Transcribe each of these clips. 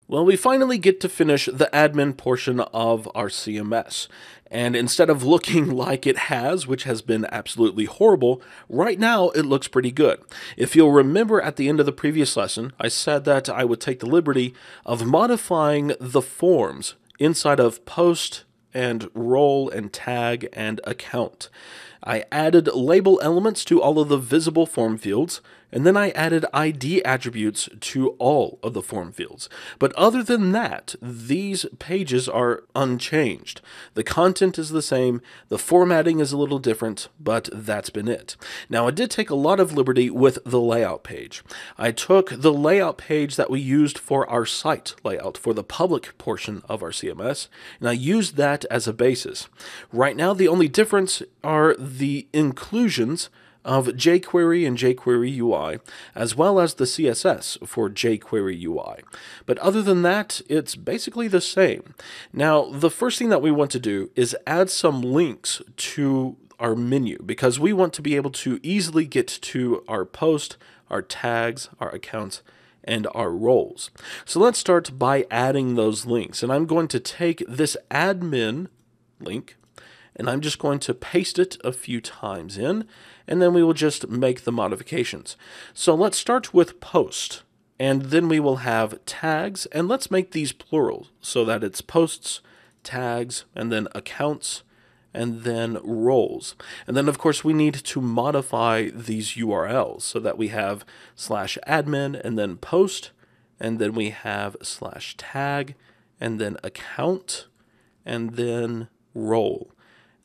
Well, we finally get to finish the admin portion of our CMS. And instead of looking like it has, which has been absolutely horrible, right now it looks pretty good. If you'll remember at the end of the previous lesson, I said that I would take the liberty of modifying the forms inside of post and role and tag and account. I added label elements to all of the visible form fields, and then I added ID attributes to all of the form fields. But other than that, these pages are unchanged. The content is the same, the formatting is a little different, but that's been it. Now, I did take a lot of liberty with the layout page. I took the layout page that we used for our site layout, for the public portion of our CMS, and I used that as a basis. Right now, the only difference are the inclusions of jQuery and jQuery UI, as well as the CSS for jQuery UI. But other than that, it's basically the same. Now, the first thing that we want to do is add some links to our menu, because we want to be able to easily get to our post, our tags, our accounts, and our roles. So let's start by adding those links. And I'm going to take this admin link, and I'm just going to paste it a few times in, and then we will just make the modifications. So let's start with post, and then we will have tags, and let's make these plural so that it's posts, tags, and then accounts, and then roles. And then, of course, we need to modify these URLs so that we have /admin, and then post, and then we have /tag, and then account, and then role.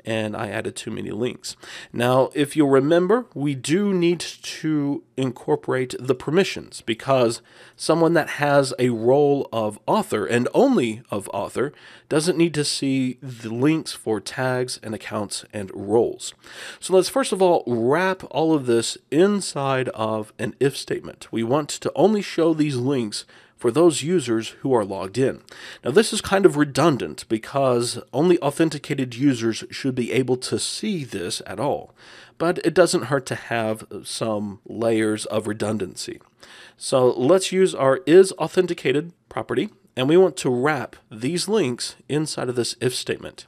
And I added too many links. Now, if you'll remember, we do need to incorporate the permissions, because someone that has a role of author and only of author doesn't need to see the links for tags and accounts and roles. So let's first of all wrap all of this inside of an if statement. We want to only show these links for those users who are logged in. Now, this is kind of redundant because only authenticated users should be able to see this at all, but it doesn't hurt to have some layers of redundancy. So let's use our isAuthenticated property, and we want to wrap these links inside of this if statement.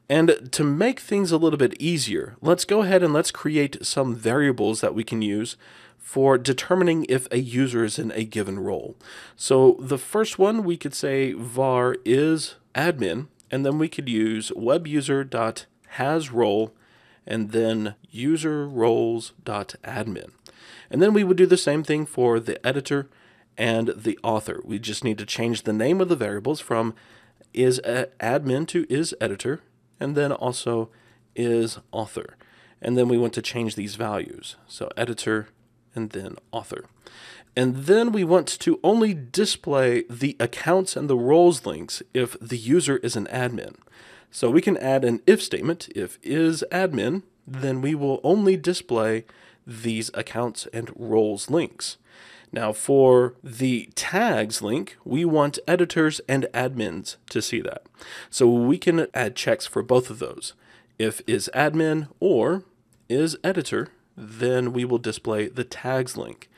And to make things a little bit easier, let's go ahead and let's create some variables that we can use for determining if a user is in a given role. So the first one, we could say var is admin, and then we could use webuser.hasRole, and then userroles.admin. And then we would do the same thing for the editor and the author. We just need to change the name of the variables from isAdmin to isEditor, and then also isAuthor. And then we want to change these values. So editor and then author. And then we want to only display the accounts and the roles links if the user is an admin. So we can add an if statement. If is admin, then we will only display these accounts and roles links. Now for the tags link, we want editors and admins to see that. So we can add checks for both of those. If is admin or is editor, then we will display the tags link.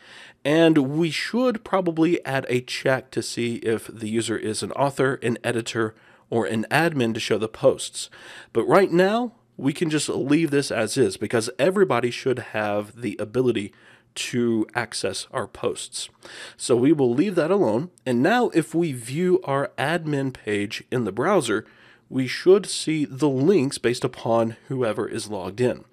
And we should probably add a check to see if the user is an author, an editor, or an admin to show the posts. But right now, we can just leave this as is, because everybody should have the ability to access our posts. So we will leave that alone. And now if we view our admin page in the browser, we should see the links based upon whoever is logged in.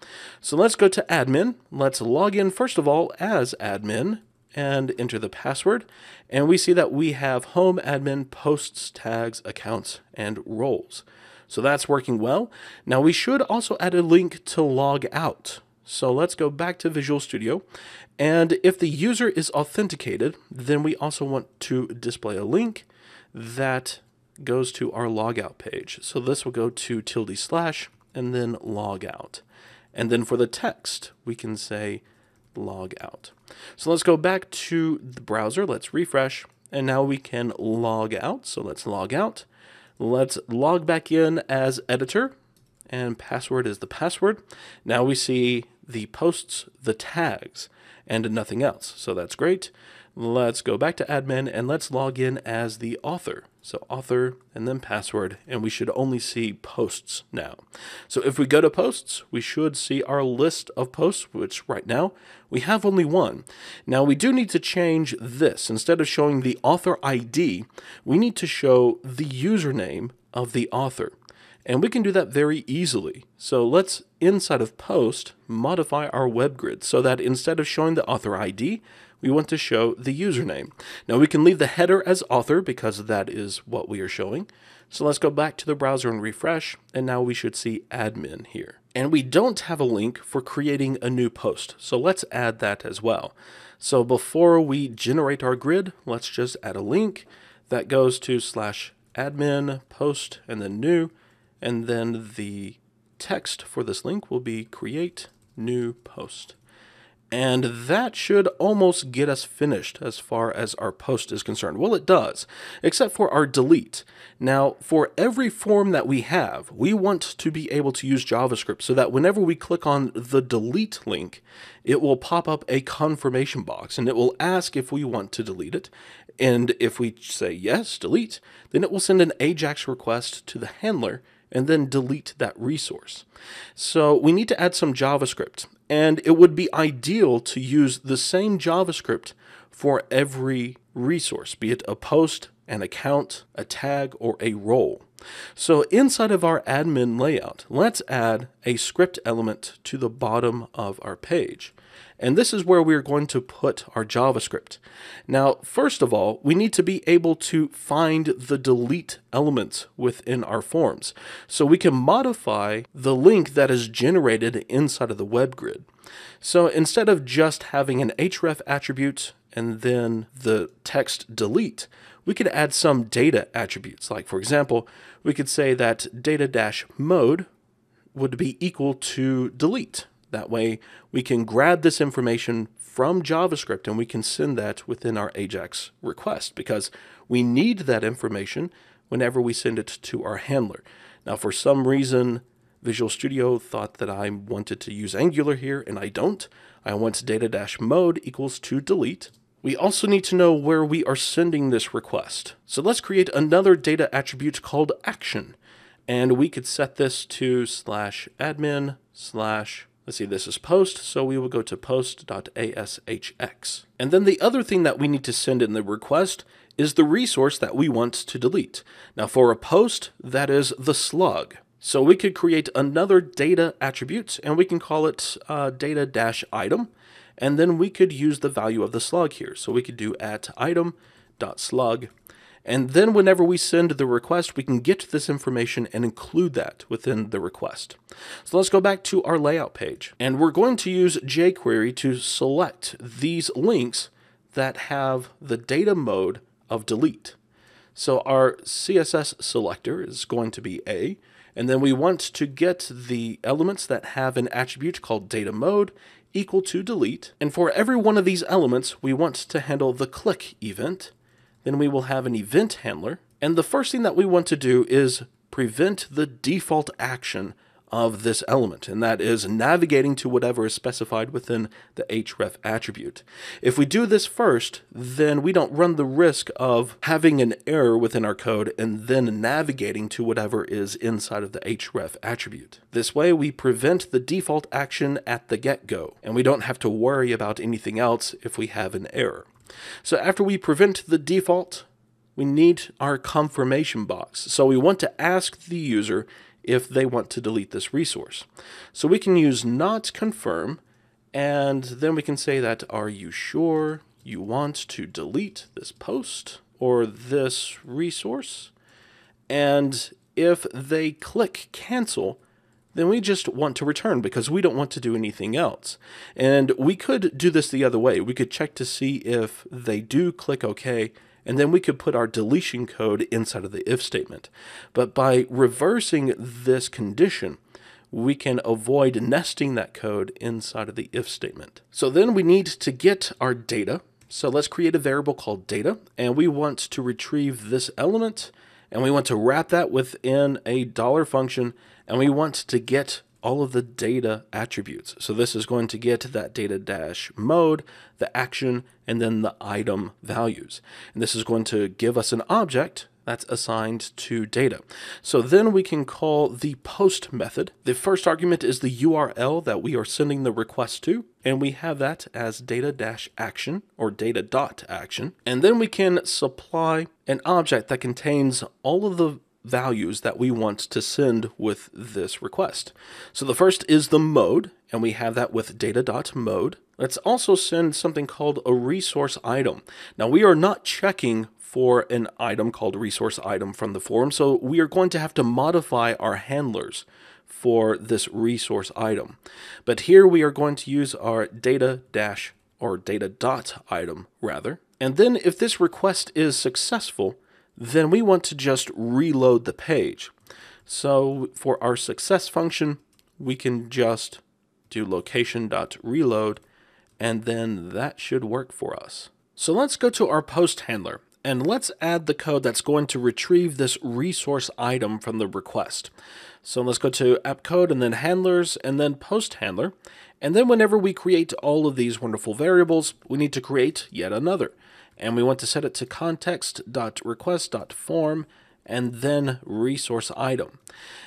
So let's go to admin. Let's log in first of all as admin and enter the password. And we see that we have home, admin, posts, tags, accounts, and roles. So that's working well. Now we should also add a link to log out. So let's go back to Visual Studio. And if the user is authenticated, then we also want to display a link that goes to our logout page. So this will go to // and then logout. And then for the text, we can say logout. So let's go back to the browser. Let's refresh. And now we can log out. So let's log out. Let's log back in as editor. And password is the password. Now we see the posts, the tags, and nothing else. So that's great. Let's go back to admin and let's log in as the author. So author and then password, and we should only see posts now. So if we go to posts, we should see our list of posts, which right now we have only one. Now we do need to change this. Instead of showing the author ID, we need to show the username of the author. And we can do that very easily. So let's, inside of post, modify our web grid so that instead of showing the author ID, we want to show the username. Now we can leave the header as author because that is what we are showing. So let's go back to the browser and refresh, and now we should see admin here. And we don't have a link for creating a new post, so let's add that as well. So before we generate our grid, let's just add a link that goes to /admin post and then new, and then the text for this link will be create new post. And that should almost get us finished as far as our post is concerned. Well, it does, except for our delete. Now, for every form that we have, we want to be able to use JavaScript so that whenever we click on the delete link, it will pop up a confirmation box and it will ask if we want to delete it. And if we say yes, delete, then it will send an AJAX request to the handler and then delete that resource. So we need to add some JavaScript, and it would be ideal to use the same JavaScript for every resource, be it a post, an account, a tag, or a role. So inside of our admin layout, let's add a script element to the bottom of our page. And this is where we're going to put our JavaScript. Now, first of all, we need to be able to find the delete elements within our forms. So we can modify the link that is generated inside of the web grid. So instead of just having an href attribute and then the text delete, we could add some data attributes. Like, for example, we could say that data-mode would be equal to delete. That way we can grab this information from JavaScript and we can send that within our AJAX request because we need that information whenever we send it to our handler. Now, for some reason, Visual Studio thought that I wanted to use Angular here, and I don't. I want data-mode equals to delete. We also need to know where we are sending this request. So let's create another data attribute called action. And we could set this to /admin/ let's see, this is post, so we will go to post.ashx. And then the other thing that we need to send in the request is the resource that we want to delete. Now for a post, that is the slug. So we could create another data attribute and we can call it data-item. And then we could use the value of the slug here. So we could do @item.slug. And then whenever we send the request, we can get this information and include that within the request. So let's go back to our layout page. And we're going to use jQuery to select these links that have the data mode of delete. So our CSS selector is going to be A. And then we want to get the elements that have an attribute called data mode equal to delete. And for every one of these elements, we want to handle the click event. Then we will have an event handler. And the first thing that we want to do is prevent the default action of this element, and that is navigating to whatever is specified within the href attribute. If we do this first, then we don't run the risk of having an error within our code and then navigating to whatever is inside of the href attribute. This way we prevent the default action at the get-go, and we don't have to worry about anything else if we have an error. So after we prevent the default, we need our confirmation box. So we want to ask the user if they want to delete this resource. So we can use not confirm, and then we can say that, are you sure you want to delete this post or this resource? And if they click cancel, then we just want to return because we don't want to do anything else. And we could do this the other way. We could check to see if they do click OK, and then we could put our deletion code inside of the if statement. But by reversing this condition, we can avoid nesting that code inside of the if statement. So then we need to get our data. So let's create a variable called data, and we want to retrieve this element, and we want to wrap that within a $function, and we want to get all of the data attributes. So this is going to get that data dash mode, the action, and then the item values. And this is going to give us an object that's assigned to data. So then we can call the post method. The first argument is the URL that we are sending the request to, and we have that as data-action or data.action. And then we can supply an object that contains all of the values that we want to send with this request. So the first is the mode, and we have that with data.mode. Let's also send something called a resource item. Now we are not checking for an item called resource item from the form, so we are going to have to modify our handlers for this resource item. But here we are going to use our data-item rather. And then if this request is successful, then we want to just reload the page. So for our success function, we can just do location.reload, and then that should work for us. So let's go to our post handler, and let's add the code that's going to retrieve this resource item from the request. So let's go to app code and then handlers and then post handler. And then whenever we create all of these wonderful variables, we need to create yet another. And we want to set it to context.request.form and then resource item.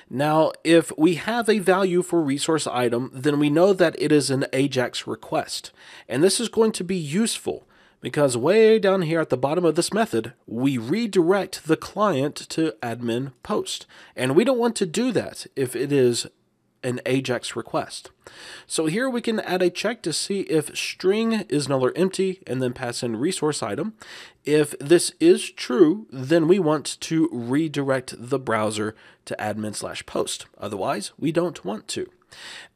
Now, if we have a value for resource item, then we know that it is an AJAX request. And this is going to be useful because way down here at the bottom of this method, we redirect the client to admin post. And we don't want to do that if it is an AJAX request. So here we can add a check to see if string is null or empty and then pass in resource item. If this is true, then we want to redirect the browser to admin/post. Otherwise, we don't want to.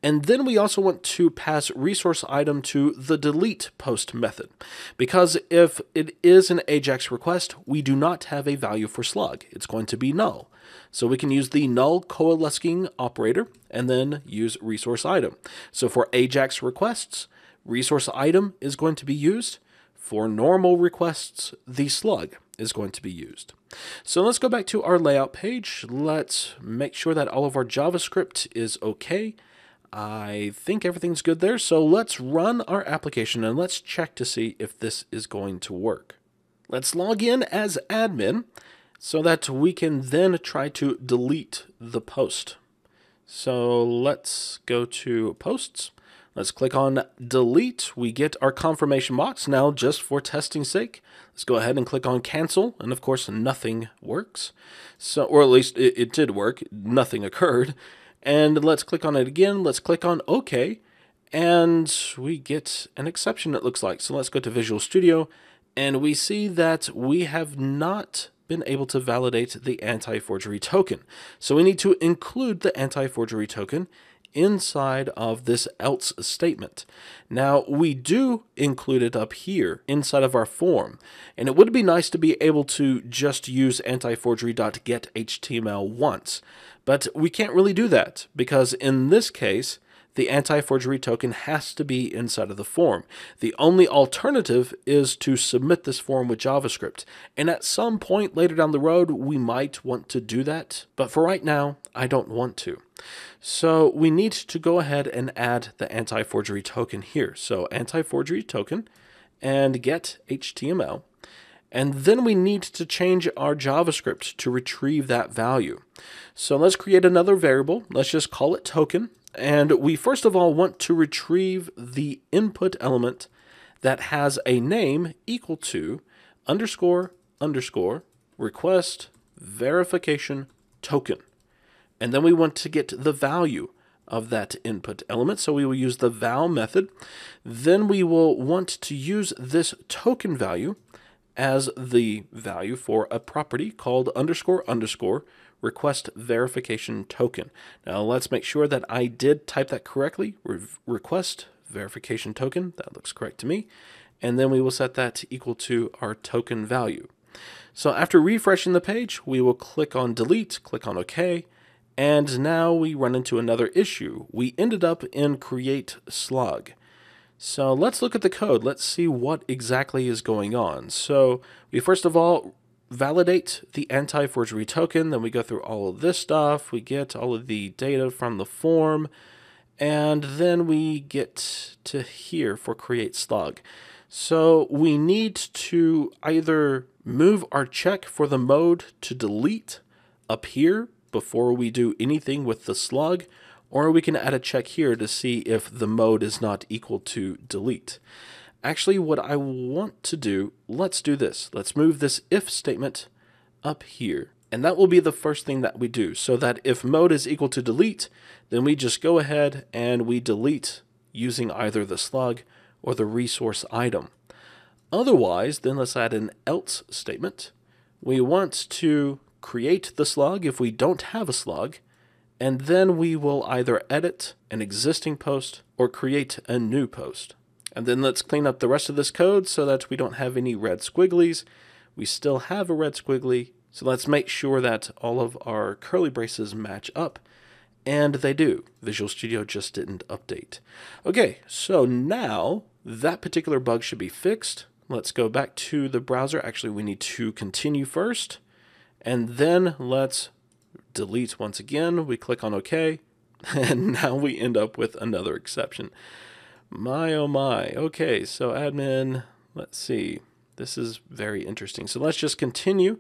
And then we also want to pass resource item to the delete post method, because if it is an AJAX request, we do not have a value for slug. It's going to be null. So we can use the null coalescing operator and then use resource item. So for AJAX requests, resource item is going to be used. For normal requests, the slug is going to be used. So let's go back to our layout page. Let's make sure that all of our JavaScript is okay. I think everything's good there. So let's run our application and let's check to see if this is going to work. Let's log in as admin so that we can then try to delete the post. So let's go to posts. Let's click on delete. We get our confirmation box. Now, just for testing's sake, let's go ahead and click on cancel. And of course, nothing works. So, or at least it did work. Nothing occurred. And let's click on it again. Let's click on OK. And we get an exception, it looks like. So let's go to Visual Studio. And we see that we have not been able to validate the anti-forgery token. So we need to include the anti-forgery token inside of this else statement. Now we do include it up here inside of our form, and it would be nice to be able to just use antiforgery.getHTML once, but we can't really do that because in this case the anti-forgery token has to be inside of the form. The only alternative is to submit this form with JavaScript. And at some point later down the road, we might want to do that. But for right now, I don't want to. So we need to go ahead and add the anti-forgery token here. So anti-forgery token and get HTML. And then we need to change our JavaScript to retrieve that value. So let's create another variable. Let's just call it token. And we first of all want to retrieve the input element that has a name equal to __ request verification token. And then we want to get the value of that input element. So we will use the val method. Then we will want to use this token value as the value for a property called __ request verification token. Now let's make sure that I did type that correctly. Request verification token, that looks correct to me. And then we will set that to equal to our token value. So after refreshing the page, we will click on delete, click on OK, and now we run into another issue. We ended up in create slug. So let's look at the code. Let's see what exactly is going on. So we first of all validate the anti-forgery token. Then we go through all of this stuff. We get all of the data from the form. And then we get to here for create slug. So we need to either move our check for the mode to delete up here before we do anything with the slug, or we can add a check here to see if the mode is not equal to delete. Actually, what I want to do, let's do this. Let's move this if statement up here. And that will be the first thing that we do, so that if mode is equal to delete, then we just go ahead and we delete using either the slug or the resource item. Otherwise, then let's add an else statement. We want to create the slug if we don't have a slug, and then we will either edit an existing post or create a new post. And then let's clean up the rest of this code so that we don't have any red squigglies. We still have a red squiggly, so let's make sure that all of our curly braces match up. And they do. Visual Studio just didn't update. Okay, so now that particular bug should be fixed. Let's go back to the browser. Actually, we need to continue first. And then let's delete once again. We click on OK. And now we end up with another exception. My, oh my. Okay, so admin, let's see. This is very interesting. So let's just continue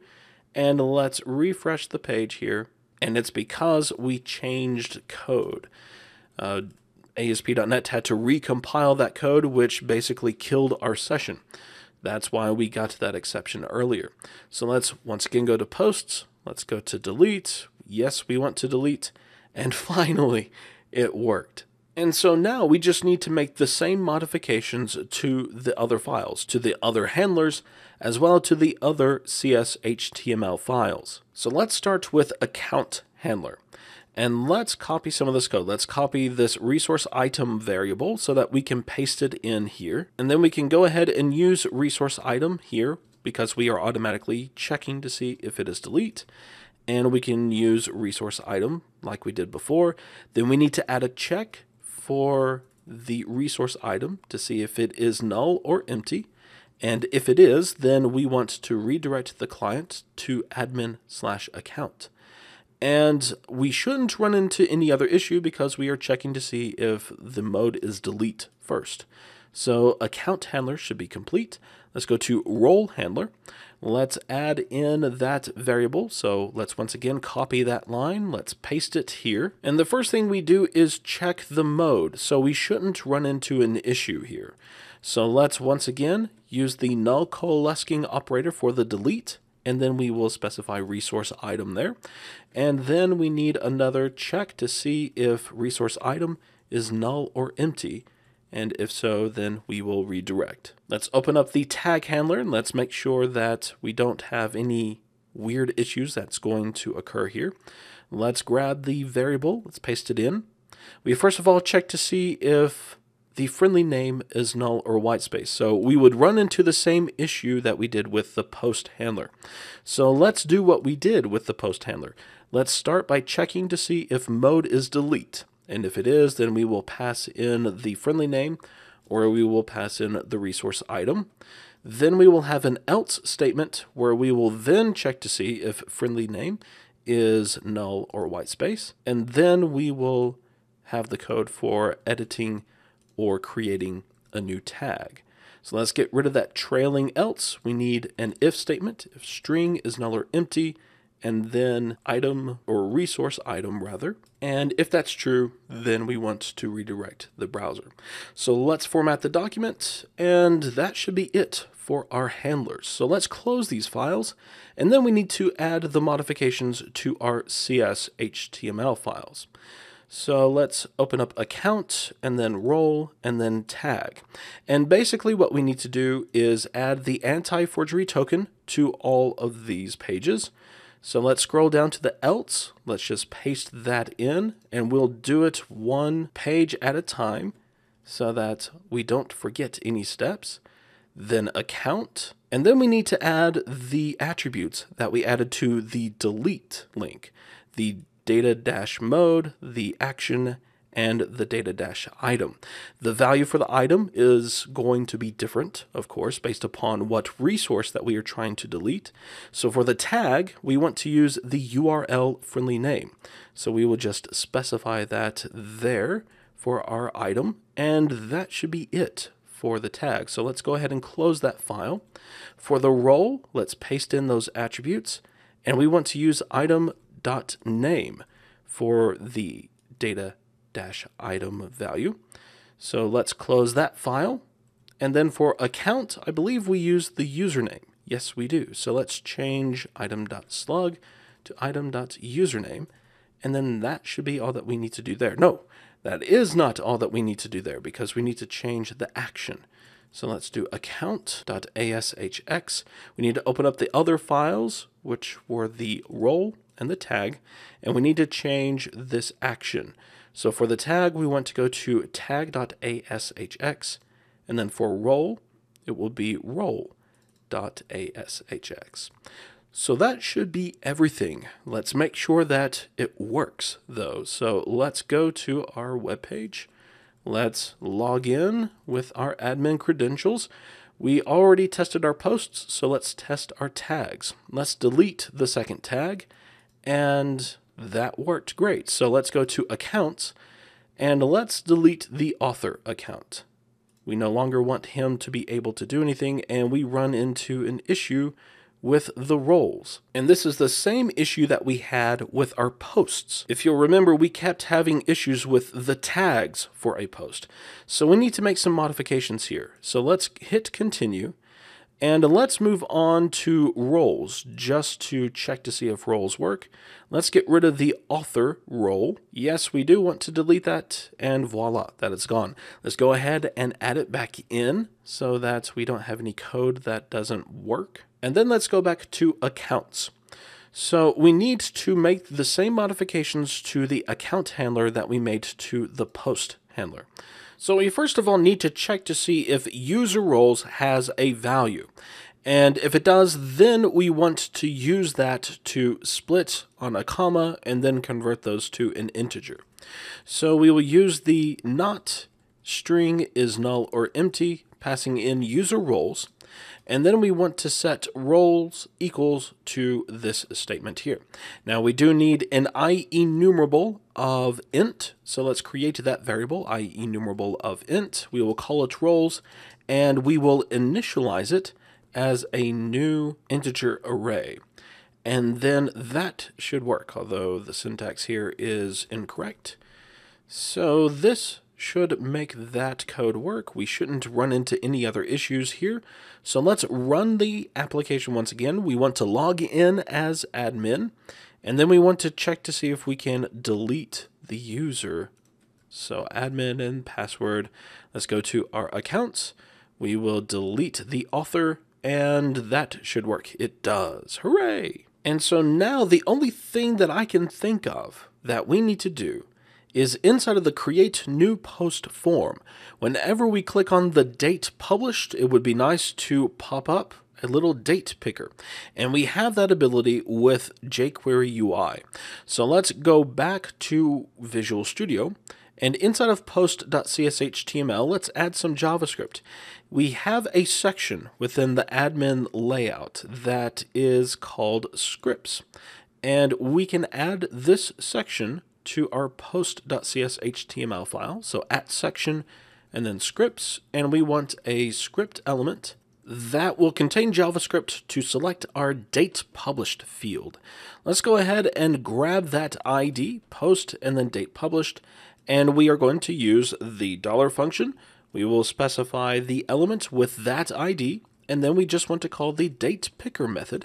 and let's refresh the page here. And it's because we changed code. ASP.NET had to recompile that code, which basically killed our session. That's why we got that exception earlier. So let's once again go to posts. Let's go to delete. Yes, we want to delete. And finally, it worked. And so now we just need to make the same modifications to the other files, to the other handlers, as well to the other CS.html files. So let's start with account handler. And let's copy some of this code. Let's copy this resource item variable so that we can paste it in here. And then we can go ahead and use resource item here because we are automatically checking to see if it is delete. And we can use resource item like we did before. Then we need to add a check for the resource item to see if it is null or empty. And if it is, then we want to redirect the client to admin/account. And we shouldn't run into any other issue because we are checking to see if the mode is delete first. So account handler should be complete. Let's go to role handler. Let's add in that variable. So let's once again copy that line. Let's paste it here. And the first thing we do is check the mode. So we shouldn't run into an issue here. So let's once again use the null coalescing operator for the delete. And then we will specify resource item there. And then we need another check to see if resource item is null or empty. And if so, then we will redirect. Let's open up the tag handler and let's make sure that we don't have any weird issues that's going to occur here. Let's grab the variable, let's paste it in. We first of all check to see if the friendly name is null or whitespace. So we would run into the same issue that we did with the post handler. So let's do what we did with the post handler. Let's start by checking to see if mode is delete. And if it is, then we will pass in the friendly name or we will pass in the resource item. Then we will have an else statement where we will then check to see if friendly name is null or whitespace. And then we will have the code for editing or creating a new tag. So let's get rid of that trailing else. We need an if statement, if string is null or empty, and then item or resource item rather. And if that's true, then we want to redirect the browser. So let's format the document, and that should be it for our handlers. So let's close these files, and then we need to add the modifications to our CS.html files. So let's open up account and then role and then tag. And basically what we need to do is add the anti-forgery token to all of these pages. So let's scroll down to the else. Let's just paste that in and we'll do it one page at a time so that we don't forget any steps. Then account. And then we need to add the attributes that we added to the delete link. The data-mode, the action, and the data-item. The value for the item is going to be different, of course, based upon what resource that we are trying to delete. So for the tag, we want to use the URL friendly name. So we will just specify that there for our item, and that should be it for the tag. So let's go ahead and close that file. For the role, let's paste in those attributes, and we want to use item.name for the data-item value. So let's close that file. And then for account, I believe we use the username. Yes, we do. So let's change item.slug to item.username. And then that should be all that we need to do there. No, that is not all that we need to do there, because we need to change the action. So let's do account.ashx. We need to open up the other files, which were the role and the tag, and we need to change this action. So for the tag, we want to go to tag.ashx, and then for role, it will be role.ashx. So that should be everything. Let's make sure that it works, though. So let's go to our web page. Let's log in with our admin credentials. We already tested our posts, so let's test our tags. Let's delete the second tag, and that worked great. So let's go to accounts, and let's delete the author account. We no longer want him to be able to do anything, and we run into an issue with the roles. And this is the same issue that we had with our posts. If you'll remember, we kept having issues with the tags for a post. So we need to make some modifications here. So let's hit continue, and let's move on to roles just to check to see if roles work. Let's get rid of the author role. Yes, we do want to delete that, and voila, that is gone. Let's go ahead and add it back in so that we don't have any code that doesn't work. And then let's go back to accounts. So we need to make the same modifications to the account handler that we made to the post handler. So we first of all need to check to see if user roles has a value. And if it does, then we want to use that to split on a comma and then convert those to an integer. So we will use the not string is null or empty, passing in user roles. And then we want to set roles equals to this statement here. Now we do need an IEnumerable of int. So let's create that variable, IEnumerable of int. We will call it roles, and we will initialize it as a new integer array. And then that should work, although the syntax here is incorrect. So this should make that code work. We shouldn't run into any other issues here. So let's run the application once again. We want to log in as admin, and then we want to check to see if we can delete the user. So admin and password. Let's go to our accounts. We will delete the author, and that should work. It does. Hooray! And so now the only thing that I can think of that we need to do is inside of the create new post form. Whenever we click on the date published, it would be nice to pop up a little date picker. And we have that ability with jQuery UI. So let's go back to Visual Studio, and inside of post.cshtml, let's add some JavaScript. We have a section within the admin layout that is called scripts. And we can add this section to our post.cshtml file. So at section and then scripts, and we want a script element that will contain JavaScript to select our date published field. Let's go ahead and grab that ID, post and then date published, and we are going to use the $ function. We will specify the element with that ID, and then we just want to call the date picker method,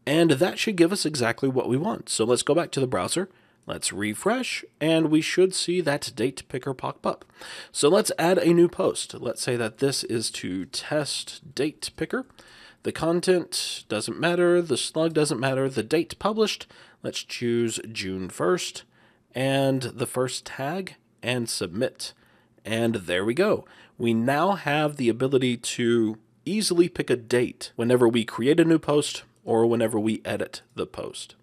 and that should give us exactly what we want. So let's go back to the browser. Let's refresh, and we should see that date picker pop up. So let's add a new post. Let's say that this is to test date picker. The content doesn't matter, the slug doesn't matter, the date published, let's choose June 1st, and the first tag, and submit. And there we go. We now have the ability to easily pick a date whenever we create a new post or whenever we edit the post.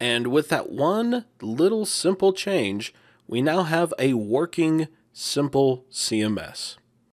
And with that one little simple change, we now have a working, simple CMS.